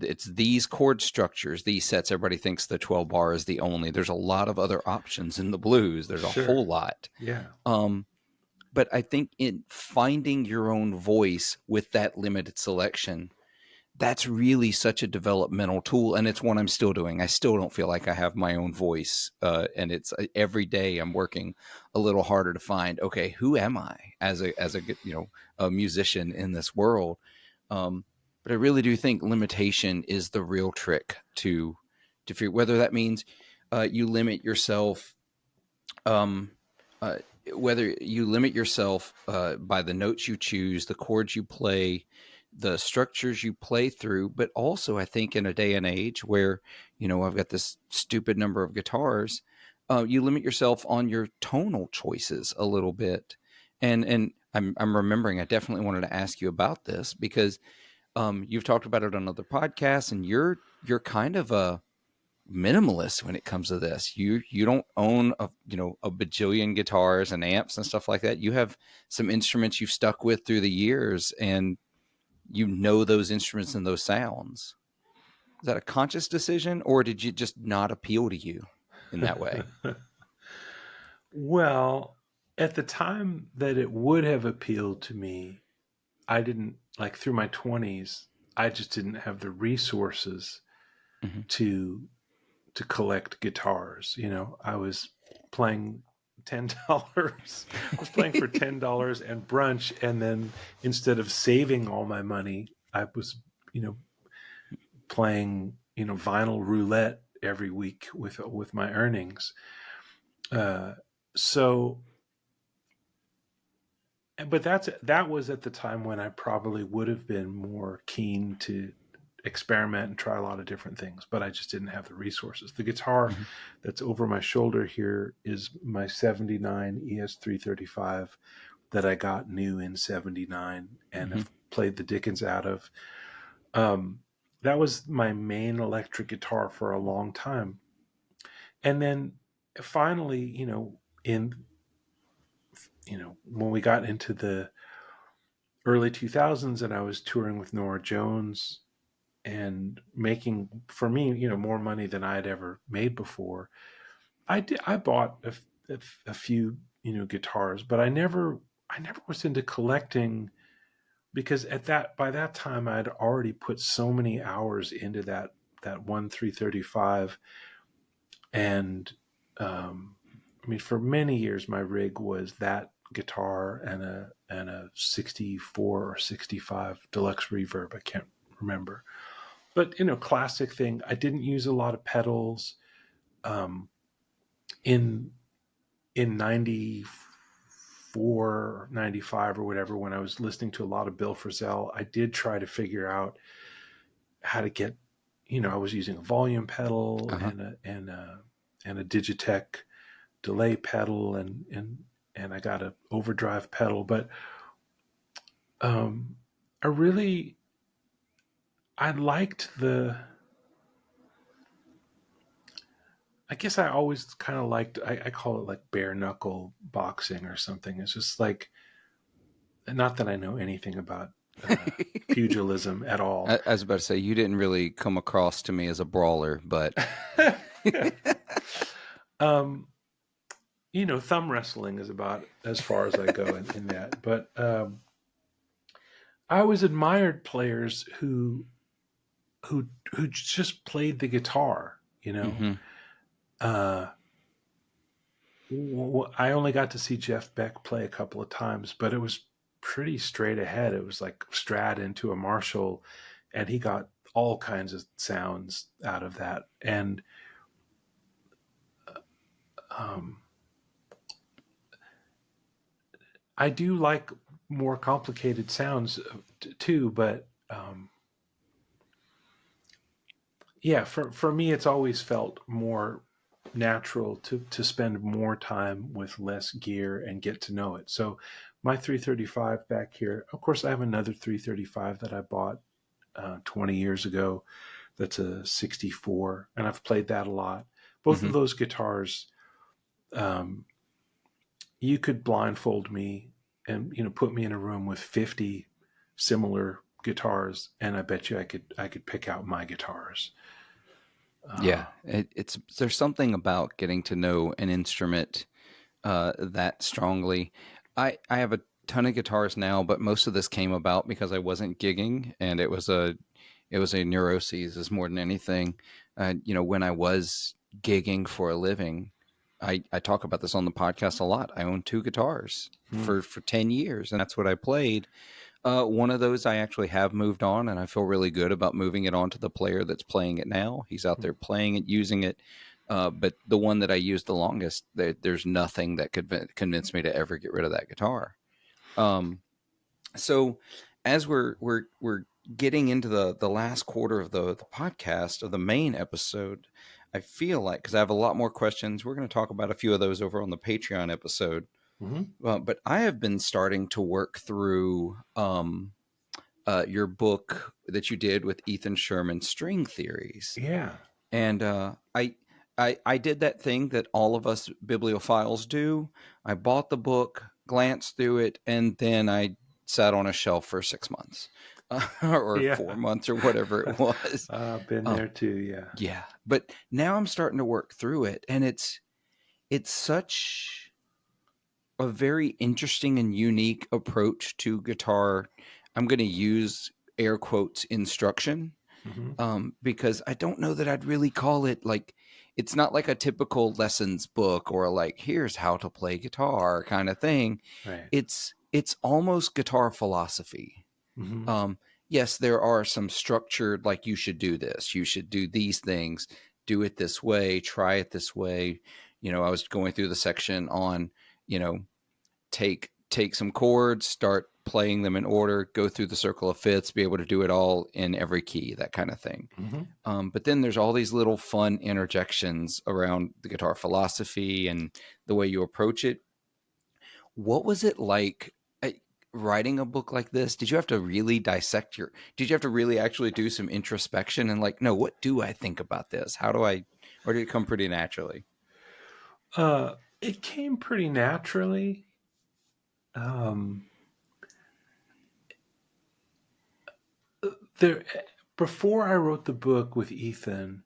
it's these chord structures, these sets. Everybody thinks the 12 bar is the only. There's a lot of other options in the blues. There's a sure, whole lot. yeah, Um, but I think in finding your own voice with that limited selection, that's really such a developmental tool, and it's one I'm still doing. I still don't feel like I have my own voice, and it's every day I'm working a little harder to find, okay, who am I as a a musician in this world. But I really do think limitation is the real trick to figure, whether that means you limit yourself, um, uh, whether you limit yourself by the notes you choose, the chords you play, the structures you play through, but also I think in a day and age where, I've got this stupid number of guitars, you limit yourself on your tonal choices a little bit. And I'm remembering, I definitely wanted to ask you about this because you've talked about it on other podcasts, and you're kind of a minimalist when it comes to this. You don't own a bajillion guitars and amps and stuff like that. You have some instruments you've stuck with through the years, and those instruments and those sounds. Is that a conscious decision, or did you just not appeal to you in that way? Well, at the time that it would have appealed to me, I didn't, like, through my 20s, I just didn't have the resources Hmm. to collect guitars. I was playing $10. I was playing for $10 and brunch, and then instead of saving all my money, I was, playing, vinyl roulette every week with my earnings. Uh, so, but that was at the time when I probably would have been more keen to experiment and try a lot of different things, but I just didn't have the resources. The guitar Hmm. that's over my shoulder here is my 79 ES335 that I got new in 79 and Hmm. have played the Dickens out of. Um, that was my main electric guitar for a long time. And then finally, when we got into the early 2000s and I was touring with Nora Jones and making, for me, more money than I had ever made before. I bought a few guitars, but I never was into collecting, because by that time I had already put so many hours into that one 335. And I mean, for many years my rig was that guitar and a 64 or 65 deluxe reverb. I can't remember, but classic thing. I didn't use a lot of pedals. um, in in 94, 95 or whatever, when I was listening to a lot of Bill Frisell, I did try to figure out how to get, I was using a volume pedal Uh-huh. and a Digitech delay pedal, and I got an overdrive pedal. But um, I really, I liked I guess I always kind of liked, I call it like bare knuckle boxing or something. It's just like, not that I know anything about pugilism at all. I was about to say, you didn't really come across to me as a brawler, but um, thumb wrestling is about as far as I go in that. But I always admired players who just played the guitar. hmm Uh, I only got to see Jeff Beck play a couple of times, but it was pretty straight ahead. It was like Strat into a Marshall, and he got all kinds of sounds out of that. And um, I do like more complicated sounds too, but yeah, for me, it's always felt more natural to spend more time with less gear and get to know it. So my 335 back here, of course, I have another 335 that I bought 20 years ago. That's a 64, and I've played that a lot. Both hmm of those guitars, um, you could blindfold me and put me in a room with 50 similar guitars, and I bet you I could pick out my guitars. Yeah, Uh, it's there's something about getting to know an instrument that strongly. I have a ton of guitars now, but most of this came about because I wasn't gigging, and it was a neuroses as more than anything. When I was gigging for a living, I talk about this on the podcast a lot. I owned two guitars hmm, for 10 years, and that's what I played. One of those I actually have moved on, and I feel really good about moving it on to the player that's playing it now. He's out there playing it, using it. But the one that I used the longest, there's nothing that could convince me to ever get rid of that guitar. Um, so as we're getting into the last quarter of the podcast of the main episode, I feel like, because I have a lot more questions, we're going to talk about a few of those over on the Patreon episode. hmm, But I have been starting to work through your book that you did with Ethan Sherman, String Theories, yeah, and I did that thing that all of us bibliophiles do. I bought the book, glanced through it, and then I sat on a shelf for 6 months, or yeah. 4 months, or whatever it was. I've been Um, there too. Yeah. yeah, but now I'm starting to work through it, and it's such a very interesting and unique approach to guitar. I'm going to use air quotes instruction, Hmm. because I don't know that I'd really call it like, it's not like a typical lessons book or like here's how to play guitar kind of thing. Right. It's almost guitar philosophy. Hmm. Um, yes, there are some structured, like you should do this, you should do these things, do it this way, try it this way. I was going through the section on, you know, take some chords, start playing them in order, go through the circle of fifths, be able to do it all in every key, that kind of thing. Hmm. But then there's all these little fun interjections around the guitar philosophy and the way you approach it. What was it like writing a book like this? Did you have to really did you have to really actually do some introspection and like, no, what do I think about this? Or did it come pretty naturally? It came pretty naturally. Um, there. before I wrote the book with Ethan,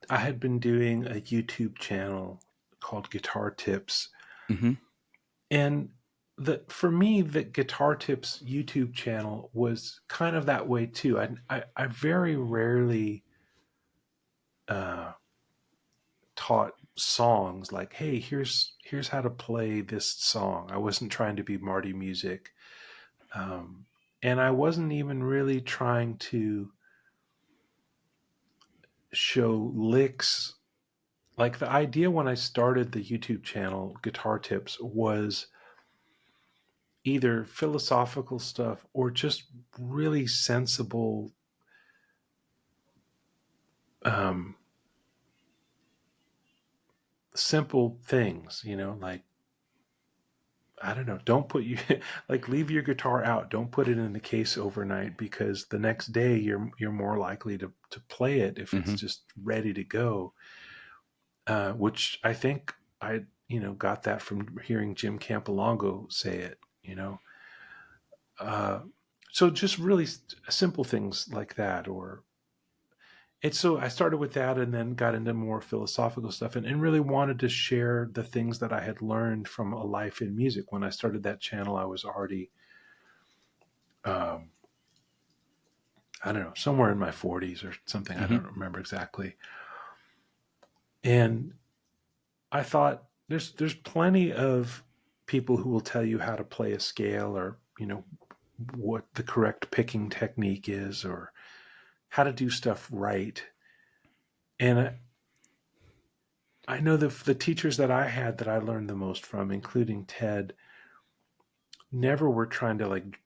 I had been doing a YouTube channel called Guitar Tips. Mm-hmm. And for me, the Guitar Tips YouTube channel was kind of that way too. I very rarely uh, taught songs like, hey, here's how to play this song. I wasn't trying to be Marty Music. And I wasn't even really trying to show licks. Like the idea when I started the YouTube channel, Guitar Tips, was either philosophical stuff or just really sensible, um, simple things, like, I don't know, don't put you like leave your guitar out. Don't put it in the case overnight because the next day you're more likely to play it if it's Mm-hmm. just ready to go. Which I think I got that from hearing Jim Campolongo say it. Uh, so just really simple things like that, or it's so I started with that and then got into more philosophical stuff and really wanted to share the things that I had learned from a life in music. When I started that channel, I was already, um, I don't know, somewhere in my 40s or something. I Mm-hmm. don't remember exactly. And I thought there's plenty of people who will tell you how to play a scale or, what the correct picking technique is or how to do stuff right. And I know the teachers that I had that I learned the most from, including Ted, never were trying to like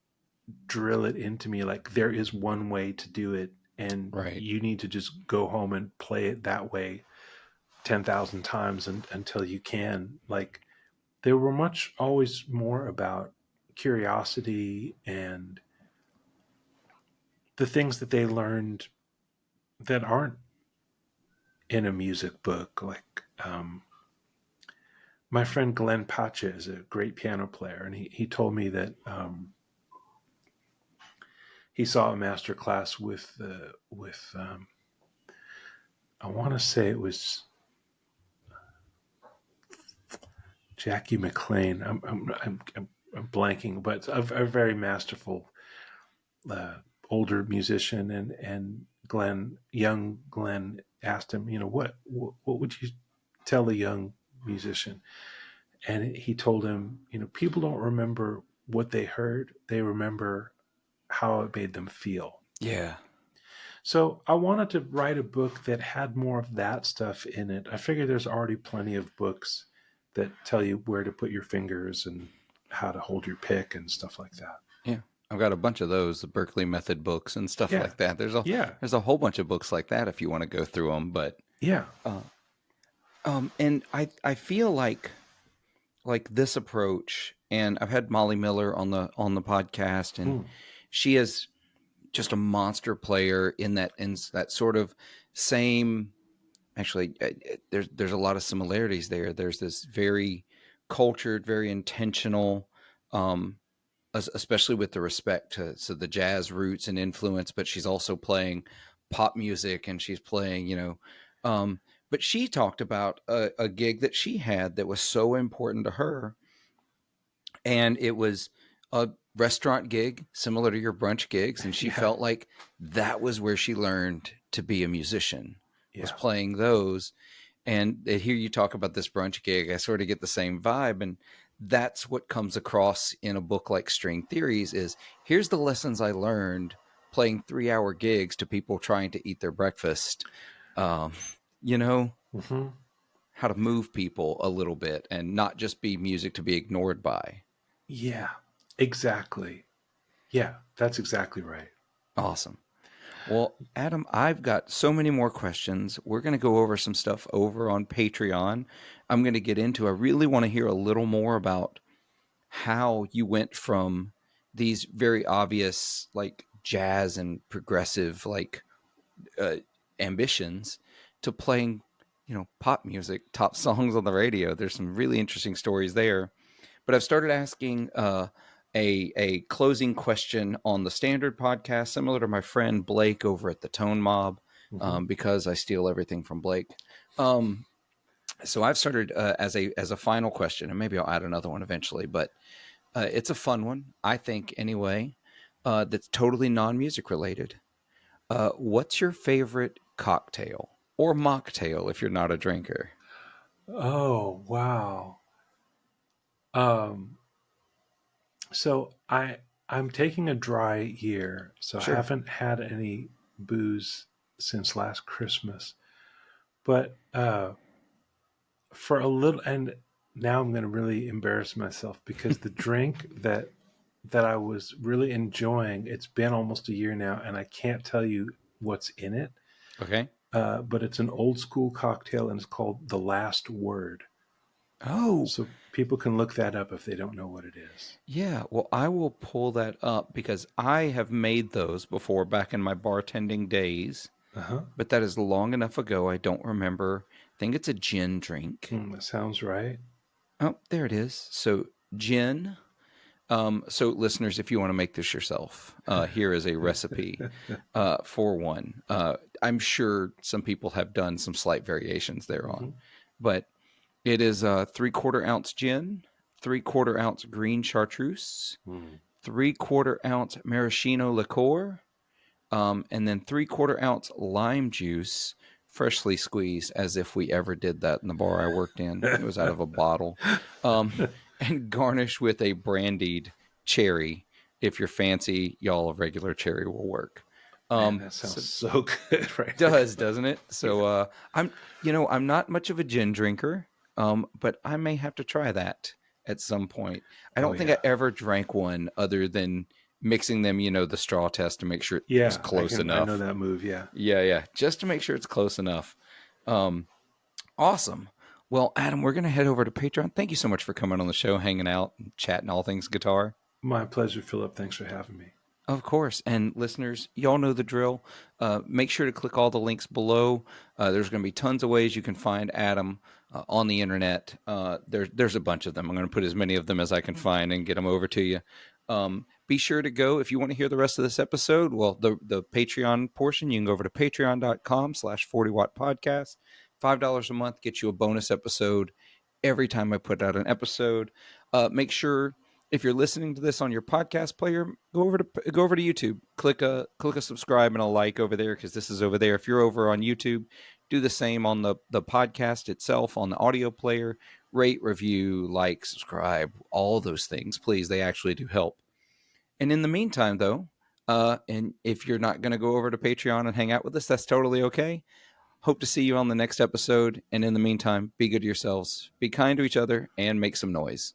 drill it into me like there is one way to do it and Right. you need to just go home and play it that way 10,000 times until you can. Like they were much always more about curiosity and the things that they learned that aren't in a music book. Like my friend Glenn Pacha is a great piano player, and he told me that he saw a master class with I want to say it was Jackie McLean. I'm blanking, but a very masterful uh, older musician, and young Glenn asked him, what would you tell a young musician? And he told him, people don't remember what they heard; they remember how it made them feel. Yeah. So I wanted to write a book that had more of that stuff in it. I figure there's already plenty of books that tell you where to put your fingers and how to hold your pick and stuff like that. Yeah. I've got a bunch of those, the Berkeley Method books and stuff Yeah, like that. yeah, There's a whole bunch of books like that if you want to go through them. But yeah. uh, and I feel like this approach, and I've had Molly Miller on the podcast, and Mm. she is just a monster player in that sort of same. Actually, there's a lot of similarities there. There's this very cultured, very intentional, um, especially with the respect to the jazz roots and influence. But she's also playing pop music, and she's playing, but she talked about a gig that she had that was so important to her, and it was a restaurant gig similar to your brunch gigs, and she Yeah, felt like that was where she learned to be a musician, was yeah. playing those. And I hear you talk about this brunch gig, I sort of get the same vibe. And that's what comes across in a book like String Theories is here's the lessons I learned playing 3-hour gigs to people trying to eat their breakfast. Um, you know, Hmm. how to move people a little bit and not just be music to be ignored by. Yeah, exactly. Yeah, that's exactly right. Awesome. Well, Adam, I've got so many more questions. We're going to go over some stuff over on Patreon. I'm going to get into, I really want to hear a little more about how you went from these very obvious, like jazz and progressive, like uh, ambitions to playing, pop music, top songs on the radio. There's some really interesting stories there. But I've started asking a closing question on the standard podcast, similar to my friend Blake over at the Tone Mob, Mm-hmm. because I steal everything from Blake. So I've started as a final question, and maybe I'll add another one eventually, but it's a fun one, I think, anyway. That's totally non-music related. What's your favorite cocktail or mocktail if you're not a drinker? Oh, wow. Um, so I'm taking a dry year, so I Sure. haven't had any booze since last Christmas. But for a little, and now I'm going to really embarrass myself because the drink that I was really enjoying, it's been almost a year now, and I can't tell you what's in it. Okay. But it's an old school cocktail, and it's called The Last Word. Oh, So people can look that up if they don't know what it is. yeah. Well, I will pull that up because I have made those before back in my bartending days, Uh huh. but that is long enough ago. I don't remember. I think it's a gin drink. That sounds right. Oh, there it is. So, gin. So, listeners, if you want to make this yourself, here is a recipe for one. I'm sure some people have done some slight variations thereon, Mm-hmm. but it is a 3/4 ounce gin, 3/4 ounce green chartreuse, Mm. 3/4 ounce maraschino liqueur, and then 3/4 ounce lime juice, freshly squeezed, as if we ever did that in the bar I worked in. It was out of a bottle, um, and garnish with a brandied cherry. If you're fancy, y'all, a regular cherry will work. Man, that sounds So so good right there. does, doesn't it? So Yeah. I'm not much of a gin drinker, but I may have to try that at some point. I Oh don't think I yeah. ever drank one other than mixing them, the straw test to make sure it was Yeah, close I know enough. that move, yeah. Yeah, yeah, just to make sure it's close enough. Um, awesome. Well, Adam, we're gonna head over to Patreon. Thank you so much for coming on the show, hanging out, and chatting all things guitar. My pleasure, Philip. Thanks for having me. Of course. And listeners, y'all know the drill. Make sure to click all the links below. There's going to be tons of ways you can find Adam on the internet. There's a bunch of them. I'm going to put as many of them as I can find and get them over to you. Be sure to go if you want to hear the rest of this episode. Well, the Patreon portion, you can go over to patreon.com/40watt podcast. $5 a month gets you a bonus episode every time I put out an episode. Make sure if you're listening to this on your podcast player, go over to YouTube. Click a subscribe and a like over there because this is over there. If you're over on YouTube, do the same on the podcast itself on the audio player. Rate, review, like, subscribe, all those things, please. They actually do help. And in the meantime, though, and if you're not going to go over to Patreon and hang out with us, that's totally okay. Hope to see you on the next episode. And in the meantime, be good to yourselves, be kind to each other, and make some noise.